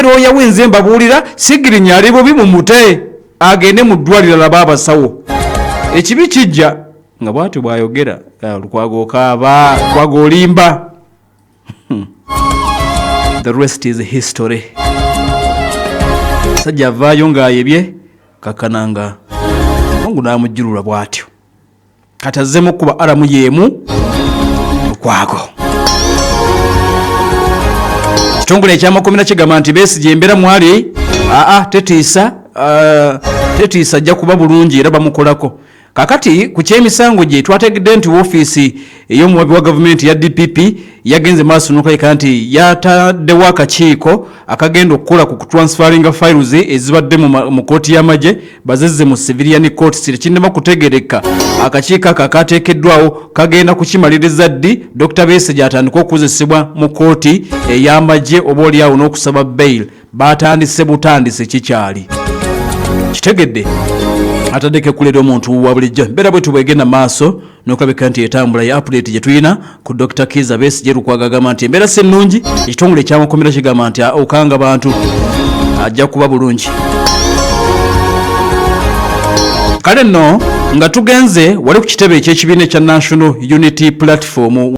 Roya wenze mbabuulira sigirinya ali bubi mu mute agende mu ddwaliro laba abasawo. Ekibi kijja nga bw'atyo bw'ayogera Lukwago kaaba Lukwago olimba. The rest is history. Sajja avaayo ng'ayebye kakananga Mungu n'amujjulula bw'atyo kati azzeemu okuba alamu yeemu Lukwago. Kitongole ekyamakumi kigamba nti Besigye embeera mwali tetiisa ajja kuba bulungi era bamukolako. Kakati ku kyemisango gye twategedde nti woofiisi ey'omuwabi wa gavumenti ya DPP yagenze maaso n'okulabika nti yataddewo akakiiko akagenda okukola ku kutransferinga files ezibadde mu kooti y'amagye bazezze mu civilian court. Tekindema kutegereka akakiiko ako akateekeddwawo kagenda kukimaliriza ddi Dr. Besigye atandika okukozesebwa mu kooti ey'amagye oba oliawo n'okusaba bail. Batandise butandise kikyali kitegedde atadeke kulera omuntu wa bulijjo. Mbeera bwe tubwegenda maaso n'okulabika nti etambula ya update gye tulina ku Dr. Kizza Besigye Lukwago agamba nti embeera si nnungi. Ekitongole ekyamukomera kigamba nti okanga bantu ajja kuba bulungi. Kale nno nga tugenze wali ku kitebe eky'ekibiina ekya National Unity Platform